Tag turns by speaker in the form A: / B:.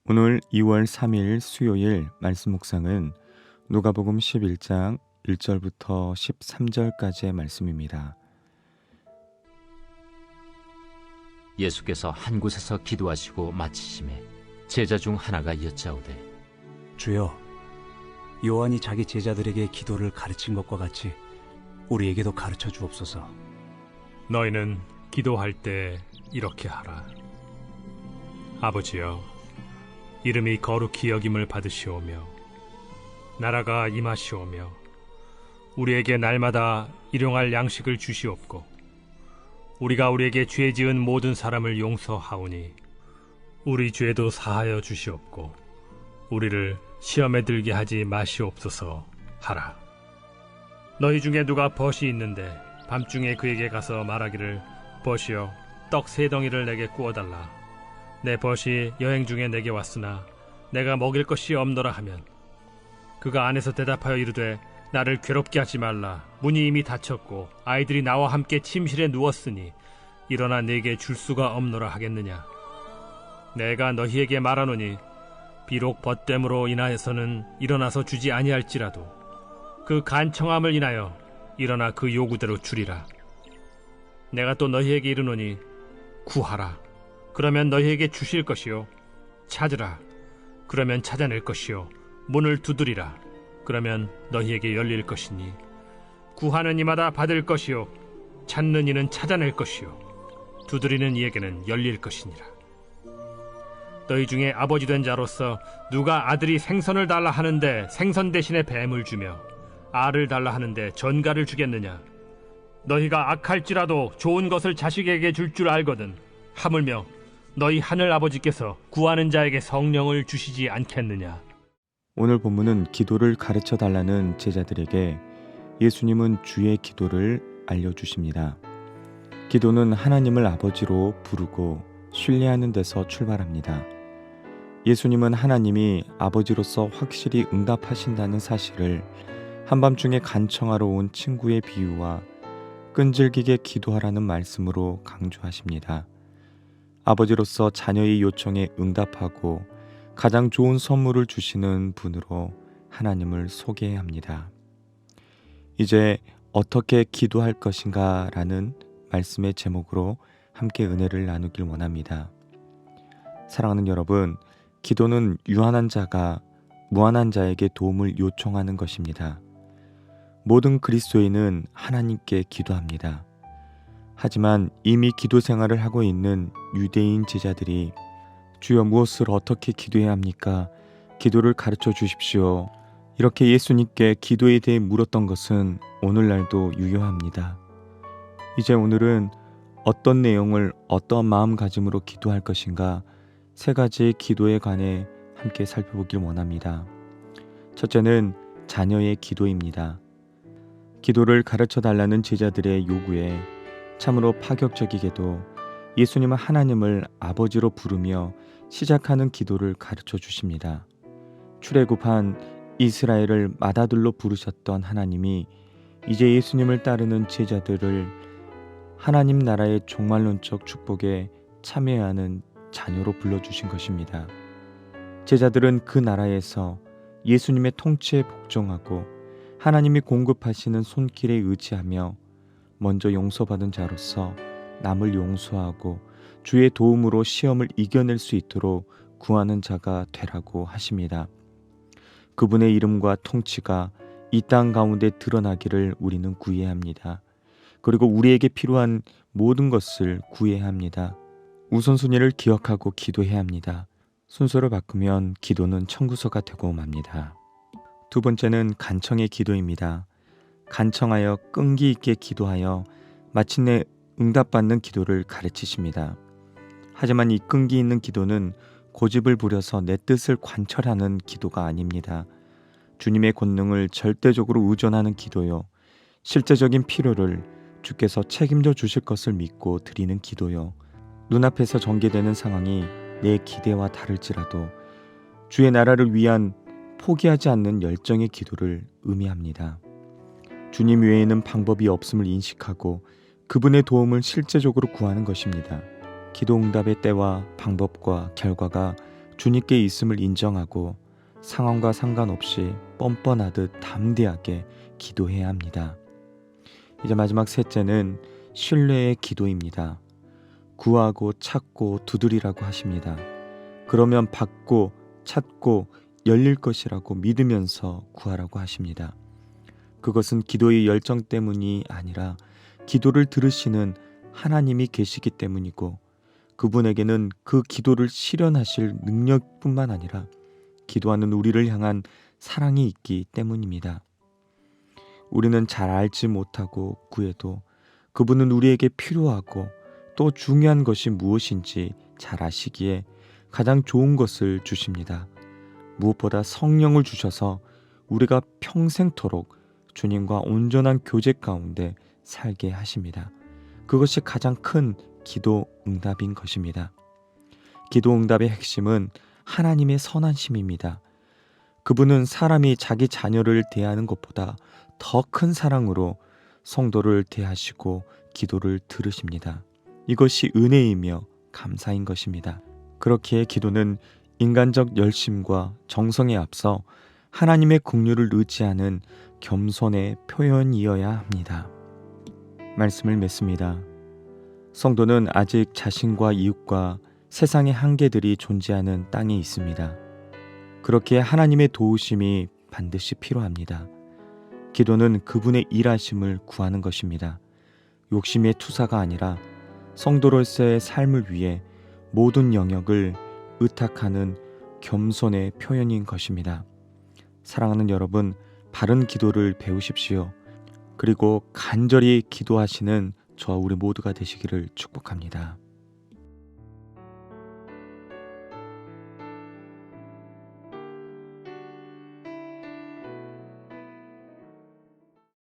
A: 오늘 2월 3일 수요일 말씀 묵상은 누가복음 11장 1절부터 13절까지의 말씀입니다.
B: 예수께서 한 곳에서 기도하시고 마치심에 제자 중 하나가 여짜오되
C: 주여, 요한이 자기 제자들에게 기도를 가르친 것과 같이 우리에게도 가르쳐 주옵소서.
D: 너희는 기도할 때 이렇게 하라. 아버지여, 이름이 거룩히 여김을 받으시오며 나라가 임하시오며 우리에게 날마다 일용할 양식을 주시옵고 우리가 우리에게 죄 지은 모든 사람을 용서하오니 우리 죄도 사하여 주시옵고 우리를 시험에 들게 하지 마시옵소서 하라. 너희 중에 누가 벗이 있는데 밤중에 그에게 가서 말하기를 벗이여 떡 3덩이를 내게 구워달라. 내 벗이 여행 중에 내게 왔으나 내가 먹일 것이 없노라 하면 그가 안에서 대답하여 이르되 나를 괴롭게 하지 말라. 문이 이미 닫혔고 아이들이 나와 함께 침실에 누웠으니 일어나 내게 줄 수가 없노라 하겠느냐. 내가 너희에게 말하노니 비록 벗됨으로 인하여서는 일어나서 주지 아니할지라도 그 간청함을 인하여 일어나 그 요구대로 주리라. 내가 또 너희에게 이르노니 구하라. 그러면 너희에게 주실 것이요, 찾으라. 그러면 찾아낼 것이요, 문을 두드리라. 그러면 너희에게 열릴 것이니 구하는 이마다 받을 것이요, 찾는 이는 찾아낼 것이요, 두드리는 이에게는 열릴 것이니라. 너희 중에 아버지 된 자로서 누가 아들이 생선을 달라 하는데 생선 대신에 뱀을 주며 알을 달라 하는데 전갈을 주겠느냐. 너희가 악할지라도 좋은 것을 자식에게 줄 줄 알거든 하물며 너희 하늘 아버지께서 구하는 자에게 성령을 주시지 않겠느냐.
A: 오늘 본문은 기도를 가르쳐 달라는 제자들에게 예수님은 주의 기도를 알려주십니다. 기도는 하나님을 아버지로 부르고 신뢰하는 데서 출발합니다. 예수님은 하나님이 아버지로서 확실히 응답하신다는 사실을 한밤중에 간청하러 온 친구의 비유와 끈질기게 기도하라는 말씀으로 강조하십니다. 아버지로서 자녀의 요청에 응답하고 가장 좋은 선물을 주시는 분으로 하나님을 소개해야 합니다. 이제 어떻게 기도할 것인가 라는 말씀의 제목으로 함께 은혜를 나누길 원합니다. 사랑하는 여러분, 기도는 유한한 자가 무한한 자에게 도움을 요청하는 것입니다. 모든 그리스도인은 하나님께 기도합니다. 하지만 이미 기도 생활을 하고 있는 유대인 제자들이 주여 무엇을 어떻게 기도해야 합니까? 기도를 가르쳐 주십시오. 이렇게 예수님께 기도에 대해 물었던 것은 오늘날도 유효합니다. 이제 오늘은 어떤 내용을 어떤 마음가짐으로 기도할 것인가 3가지의 기도에 관해 함께 살펴보길 원합니다. 첫째는 자녀의 기도입니다. 기도를 가르쳐 달라는 제자들의 요구에 참으로 파격적이게도 예수님은 하나님을 아버지로 부르며 시작하는 기도를 가르쳐 주십니다. 출애굽한 이스라엘을 맏아들로 부르셨던 하나님이 이제 예수님을 따르는 제자들을 하나님 나라의 종말론적 축복에 참여하는 자녀로 불러주신 것입니다. 제자들은 그 나라에서 예수님의 통치에 복종하고 하나님이 공급하시는 손길에 의지하며 먼저 용서받은 자로서 남을 용서하고 주의 도움으로 시험을 이겨낼 수 있도록 구하는 자가 되라고 하십니다. 그분의 이름과 통치가 이 땅 가운데 드러나기를 우리는 구해야 합니다. 그리고 우리에게 필요한 모든 것을 구해야 합니다. 우선순위를 기억하고 기도해야 합니다. 순서를 바꾸면 기도는 청구서가 되고 맙니다. 두 번째는 간청의 기도입니다. 간청하여 끈기 있게 기도하여 마침내 응답받는 기도를 가르치십니다. 하지만 이 끈기 있는 기도는 고집을 부려서 내 뜻을 관철하는 기도가 아닙니다. 주님의 권능을 절대적으로 의존하는 기도요. 실제적인 필요를 주께서 책임져 주실 것을 믿고 드리는 기도요. 눈앞에서 전개되는 상황이 내 기대와 다를지라도 주의 나라를 위한 포기하지 않는 열정의 기도를 의미합니다. 주님 외에는 방법이 없음을 인식하고 그분의 도움을 실제적으로 구하는 것입니다. 기도 응답의 때와 방법과 결과가 주님께 있음을 인정하고 상황과 상관없이 뻔뻔하듯 담대하게 기도해야 합니다. 이제 마지막 셋째는 신뢰의 기도입니다. 구하고 찾고 두드리라고 하십니다. 그러면 받고 찾고 열릴 것이라고 믿으면서 구하라고 하십니다. 그것은 기도의 열정 때문이 아니라 기도를 들으시는 하나님이 계시기 때문이고 그분에게는 그 기도를 실현하실 능력뿐만 아니라 기도하는 우리를 향한 사랑이 있기 때문입니다. 우리는 잘 알지 못하고 구해도 그분은 우리에게 필요하고 또 중요한 것이 무엇인지 잘 아시기에 가장 좋은 것을 주십니다. 무엇보다 성령을 주셔서 우리가 평생토록 주님과 온전한 교제 가운데 살게 하십니다. 그것이 가장 큰 기도 응답인 것입니다. 기도 응답의 핵심은 하나님의 선하심입니다. 그분은 사람이 자기 자녀를 대하는 것보다 더 큰 사랑으로 성도를 대하시고 기도를 들으십니다. 이것이 은혜이며 감사인 것입니다. 그렇기에 기도는 인간적 열심과 정성에 앞서 하나님의 긍휼을 의지하는 겸손의 표현이어야 합니다. 말씀을 맺습니다. 성도는 아직 자신과 이웃과 세상의 한계들이 존재하는 땅에 있습니다. 그렇기에 하나님의 도우심이 반드시 필요합니다. 기도는 그분의 일하심을 구하는 것입니다. 욕심의 투사가 아니라 성도로서의 삶을 위해 모든 영역을 의탁하는 겸손의 표현인 것입니다. 사랑하는 여러분, 바른 기도를 배우십시오. 그리고 간절히 기도하시는 저와 우리 모두가 되시기를 축복합니다.